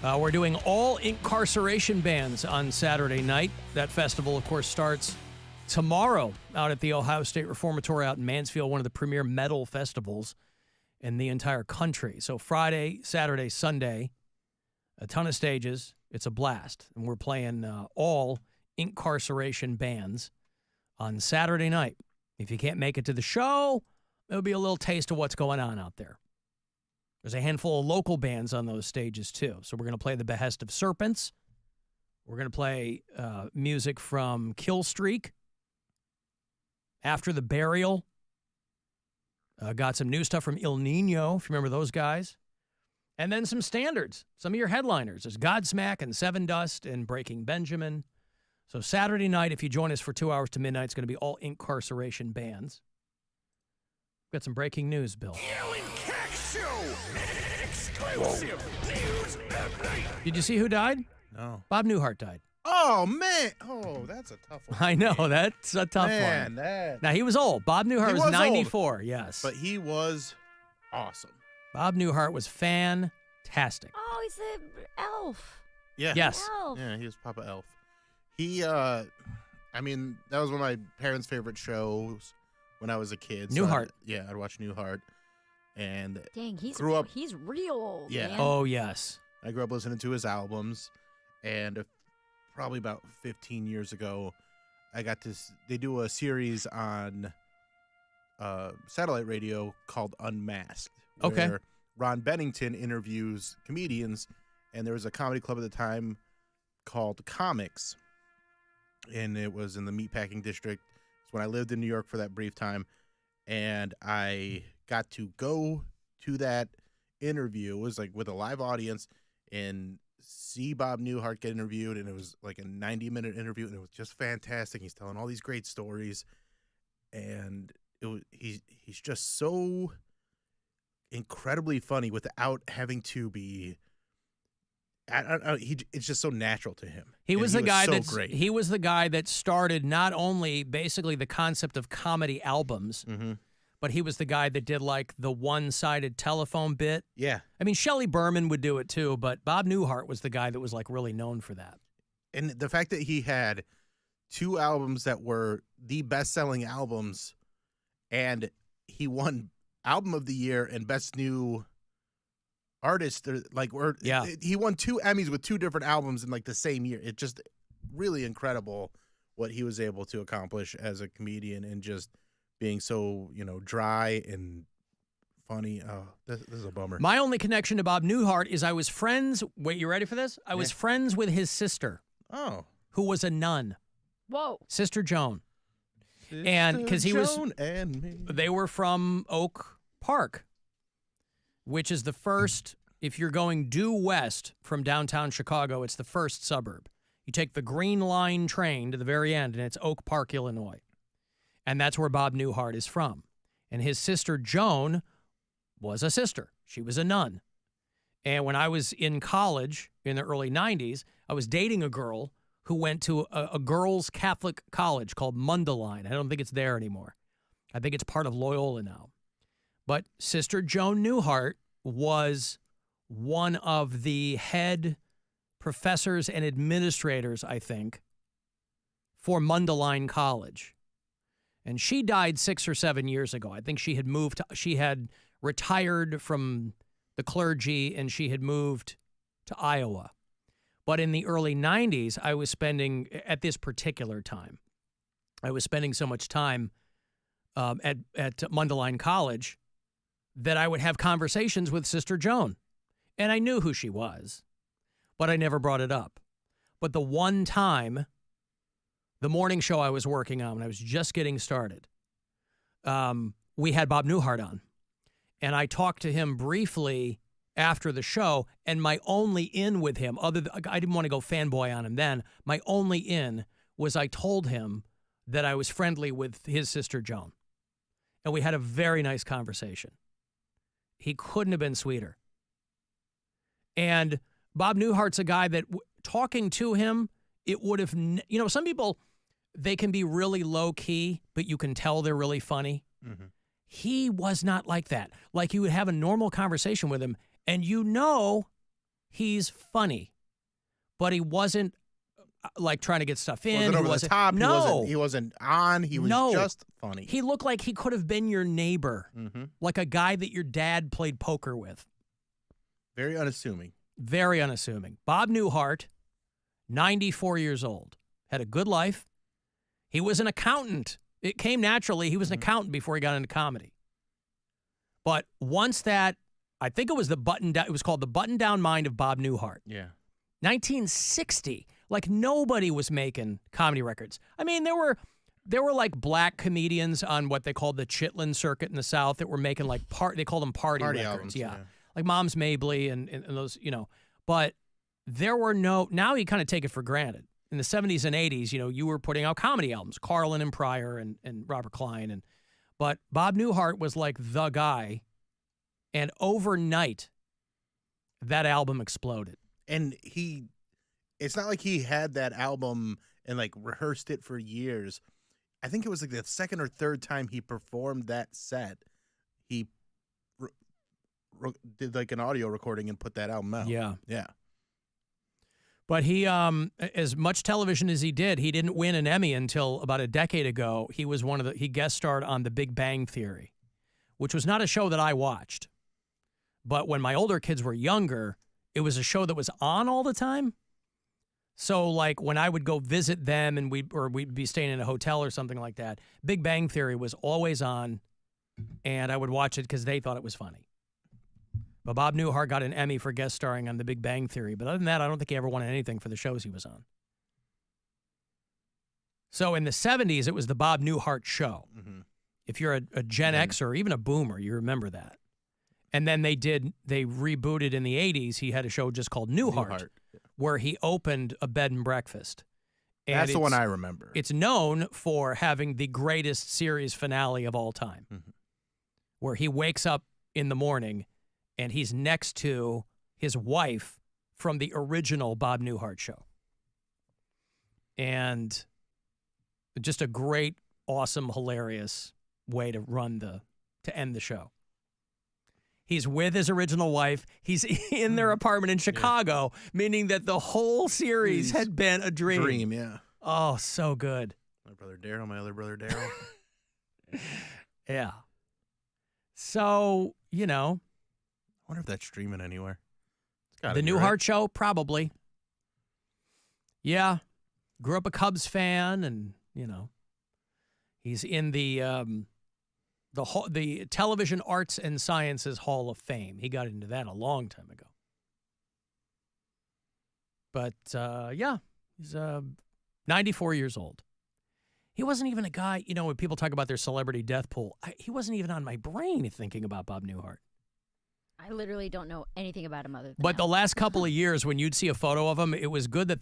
We're doing all incarceration bands on Saturday night. That festival, of course, starts tomorrow out at the Ohio State Reformatory out in Mansfield, one of the premier metal festivals in the entire country. So Friday, Saturday, Sunday, a ton of stages. It's a blast. And we're playing all incarceration bands on Saturday night. If you can't make it to the show, it'll be a little taste of what's going on out there. There's a handful of local bands on those stages, too. So we're going to play The Behest of Serpents. We're going to play music from Kill Streak, After the Burial. Got some new stuff from Il Nino, if you remember those guys. And then some standards, some of your headliners. There's Godsmack and Seven Dust and Breaking Benjamin. So Saturday night, if you join us for 2 hours to midnight, it's going to be all incarceration bands. Got some breaking news, Bill. Alan Cox Show! Exclusive news update! Did you see who died? No. Bob Newhart died. Oh, man. Oh, that's a tough one. I know. That's a tough one. Now, he was old. Bob Newhart was 94, old. Yes. But he was awesome. Bob Newhart was fantastic. Oh, he's the elf. Yeah. Yes. Elf. Yeah, he was Papa Elf. He, I mean, that was one of my parents' favorite shows when I was a kid. Newhart. I'd watch Newhart. And Dang, he's real old. Yeah. Man. Oh, yes. I grew up listening to his albums. And probably about 15 years ago, I got they do a series on satellite radio called Unmasked. Okay. Where Ron Bennington interviews comedians, and there was a comedy club at the time called Comics, and it was in the meatpacking district. It's when I lived in New York for that brief time, and I got to go to that interview. It was like with a live audience, and see Bob Newhart get interviewed, and it was like a 90-minute interview, and it was just fantastic. He's telling all these great stories, and he's just so incredibly funny without having to be. It's just so natural to him. He was the guy so great. He was the guy that started not only basically the concept of comedy albums, but he was the guy that did like the one-sided telephone bit. Yeah. I mean, Shelley Berman would do it too, but Bob Newhart was the guy that was like really known for that. And the fact that he had 2 albums that were the best-selling albums, and he won Album of the Year and Best New Artist, he won 2 Emmys with 2 different albums in like the same year. It's just really incredible what he was able to accomplish as a comedian, and just being so, dry and funny. Oh, this is a bummer. My only connection to Bob Newhart is I was friends. Wait, you ready for this? I was friends with his sister. Oh. Who was a nun. Whoa. Sister Joan. Sister And because Joan and me. they were from Oak Park, which is the first, if you're going due west from downtown Chicago, it's the first suburb. You take the Green Line train to the very end, and it's Oak Park, Illinois. And that's where Bob Newhart is from. And his sister Joan was a sister. She was a nun. And when I was in college in the early 90s, I was dating a girl who went to a girls' Catholic college called Mundelein. I don't think it's there anymore. I think it's part of Loyola now. But Sister Joan Newhart was one of the head professors and administrators, I think, for Mundelein College. And she died 6 or 7 years ago. I think she had retired from the clergy, and she had moved to Iowa. But in the early 90s, I was spending, at this particular time, I was spending so much time at Mundelein College that I would have conversations with Sister Joan. And I knew who she was, but I never brought it up. But the one time, the morning show I was working on when I was just getting started, we had Bob Newhart on. And I talked to him briefly after the show, and my only in with him, I didn't want to go fanboy on him then, my only in was I told him that I was friendly with his sister Joan. And we had a very nice conversation. He couldn't have been sweeter. And Bob Newhart's a guy that talking to him, it would have, some people, they can be really low key, but you can tell they're really funny. Mm-hmm. He was not like that. Like you would have a normal conversation with him, and he's funny, but he wasn't like trying to get stuff in. Wasn't over the top. No. He wasn't on. He was just funny. He looked like he could have been your neighbor, like a guy that your dad played poker with. Very unassuming. Very unassuming. Bob Newhart, 94 years old, had a good life. He was an accountant. It came naturally. He was an accountant before he got into comedy. But once that, I think it was it was called The Button-Down Mind of Bob Newhart. Yeah. 1960, like nobody was making comedy records. I mean, there were like black comedians on what they called the Chitlin circuit in the South that were making like they called them party records. Albums, yeah. Like Mom's Mabley and those, but there were now you kind of take it for granted. In the 70s and 80s, you were putting out comedy albums, Carlin and Pryor and Robert Klein. But Bob Newhart was like the guy. And overnight, that album exploded. And it's not like he had that album and like rehearsed it for years. I think it was like the second or third time he performed that set, he did like an audio recording and put that album out. Yeah. Yeah. But he, as much television as he didn't win an Emmy until about a decade ago. He was he guest starred on The Big Bang Theory, which was not a show that I watched. But when my older kids were younger, it was a show that was on all the time. So like when I would go visit them and we'd be staying in a hotel or something like that, Big Bang Theory was always on, and I would watch it because they thought it was funny. But Bob Newhart got an Emmy for guest starring on The Big Bang Theory. But other than that, I don't think he ever won anything for the shows he was on. So in the 70s, it was the Bob Newhart Show. If you're a Gen X or even a boomer, you remember that. And then they rebooted in the 80s. He had a show just called Newhart. Where he opened a bed and breakfast. And that's the one I remember. It's known for having the greatest series finale of all time, where he wakes up in the morning and he's next to his wife from the original Bob Newhart show. And just a great, awesome, hilarious way to end the show. He's with his original wife. He's in their apartment in Chicago, meaning that the whole series had been a dream. Dream, yeah. Oh, so good. My brother Daryl, my other brother Daryl. Yeah. So, I wonder if that's streaming anywhere. The Newhart Show, probably. Yeah. Grew up a Cubs fan, and, he's in the Television Arts and Sciences Hall of Fame. He got into that a long time ago. But, yeah, he's 94 years old. He wasn't even a guy, when people talk about their celebrity death pool, he wasn't even on my brain thinking about Bob Newhart. I literally don't know anything about him other than But that. the last couple of years, when you'd see a photo of him, it was good that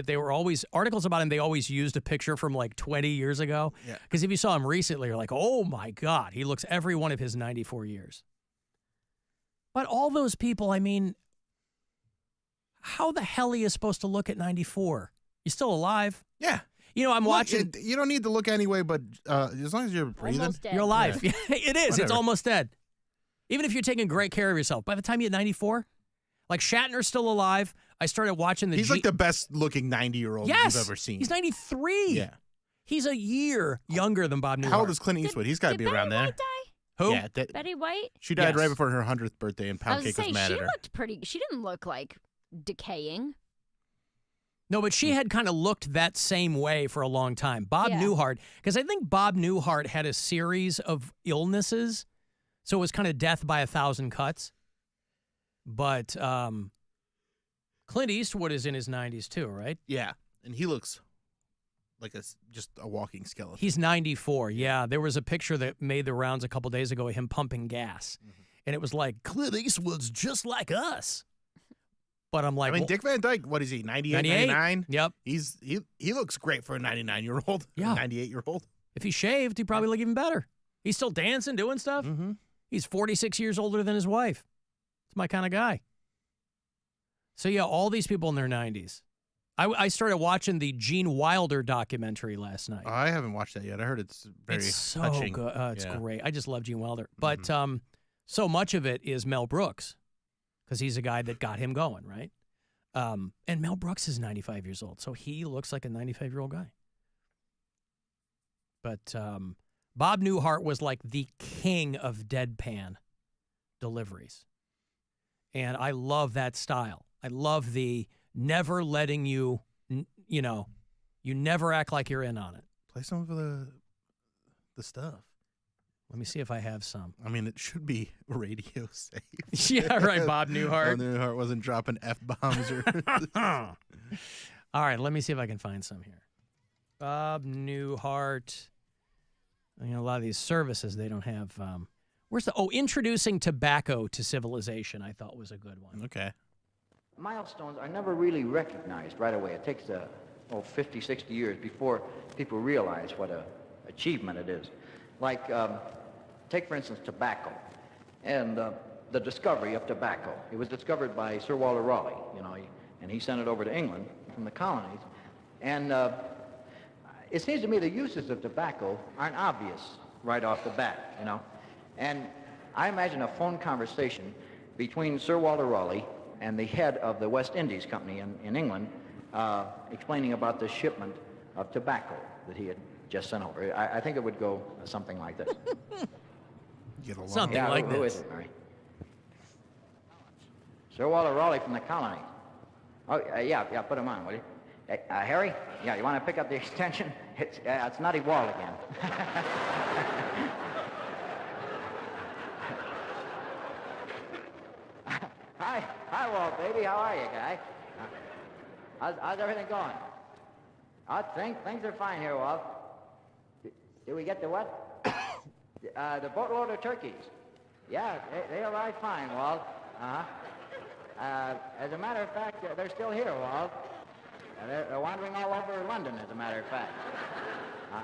they were always, articles about him, they always used a picture from like 20 years ago. Yeah. Because if you saw him recently, you're like, oh my God, he looks every one of his 94 years. But all those people, I mean, how the hell are you supposed to look at 94? You're still alive. Yeah. I'm watching. You don't need to look anyway, but as long as you're breathing. Almost dead. You're alive. Yeah. It is. It's Whatever. almost dead. Even if you're taking great care of yourself, by the time you hit 94, like Shatner's still alive. I started watching He's like the best looking 90-year-old you've ever seen. He's 93. Yeah. He's a year younger than Bob Newhart. How old is Clint Eastwood? He's got to Did be around Betty there. White die? Who? Yeah, Betty White? she died Yes. right before her 100th birthday, and I Pound was Cake was mad she at her. looked pretty. She didn't look like decaying. No, but she had kind of looked that same way for a long time. Bob Yeah. Newhart, because I think Bob Newhart had a series of illnesses, so it was kind of death by 1,000 cuts. But Clint Eastwood is in his 90s too, right? Yeah, and he looks like just a walking skeleton. He's 94. Yeah, there was a picture that made the rounds a couple days ago of him pumping gas, and it was like Clint Eastwood's just like us. But I'm like, Dick Van Dyke, what is he, 98, 98? 99? Yep. He looks great for a 99-year-old, Yeah. 98-year-old. If he shaved, he'd probably look even better. He's still dancing, doing stuff. Mm-hmm. He's 46 years older than his wife. It's my kind of guy. So, yeah, all these people in their 90s. I started watching the Gene Wilder documentary last night. I haven't watched that yet. I heard it's very It's so touching. good. It's Yeah. great. I just love Gene Wilder. But so much of it is Mel Brooks. because he's a guy that got him going, right? And Mel Brooks is 95 years old, so he looks like a 95-year-old guy. But Bob Newhart was like the king of deadpan deliveries. And I love that style. I love the never letting you, you never act like you're in on it. Play some of the stuff. Let me see if I have some. I mean, it should be radio safe. Yeah, right, Bob Newhart. Bob Newhart wasn't dropping F-bombs or... All right, let me see if I can find some here. Bob Newhart. A lot of these services, they don't have... Introducing Tobacco to Civilization, I thought was a good one. Okay. Milestones are never really recognized right away. It takes 50, 60 years before people realize what an achievement it is. Like, take for instance tobacco and the discovery of tobacco. It was discovered by Sir Walter Raleigh, and he sent it over to England from the colonies. And it seems to me the uses of tobacco aren't obvious right off the bat, And I imagine a phone conversation between Sir Walter Raleigh and the head of the West Indies Company in England, explaining about the shipment of tobacco that he had just sent over. I think it would go something like this. Get along. Something like who this. is it, Mary? Sir Walter Raleigh from the colonies. Oh, yeah, put him on, will you? Harry? Yeah, you want to pick up the extension? It's Nutty Wall again. Hi, Walt, baby. How are you, guy? How's everything going? Things are fine here, Walt. Did we get the what? The boatload of turkeys. Yeah, they arrived fine, Walt. As a matter of fact, they're still here, Walt. They're wandering all over London, as a matter of fact.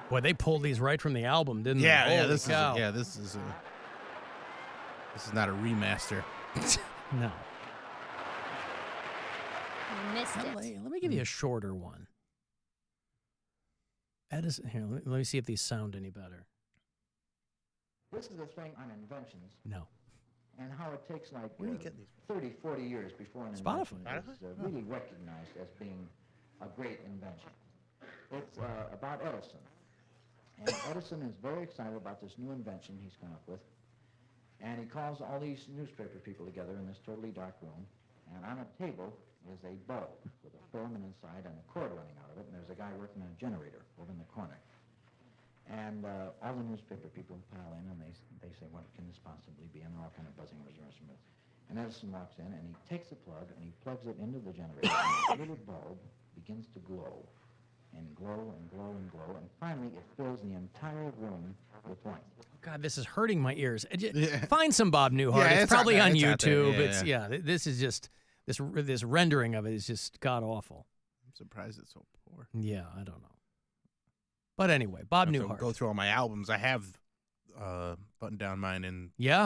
Boy, they pulled these right from the album, didn't they? Yeah, Holy cow. this is not a remaster. No. Missed it. Let me give you a shorter one. Edison, here, let me see if these sound any better. This is a thing on inventions No. and how it takes like Where do you get these? 30, 40 years before an Spotify. invention is really recognized as being a great invention. It's about Edison. And Edison is very excited about this new invention he's come up with. And he calls all these newspaper people together in this totally dark room. And on a table is a bulb with a filament inside and a cord running out of it. And there's a guy working on a generator over in the corner. And all the newspaper people pile in and they say, what can this possibly be? And they're all kind of buzzing with instruments. And Edison walks in and he takes the plug and he plugs it into the generator. And the little bulb begins to glow and glow and glow and glow. And finally it fills the entire room with light. God, this is hurting my ears. Find some Bob Newhart. Yeah, it's probably on it's out there. YouTube. Yeah, This is just this rendering of it is just god awful. I'm surprised it's so poor. Yeah, I don't know. But anyway, Bob I have to Newhart. go through all my albums. I have button down mine in Yeah.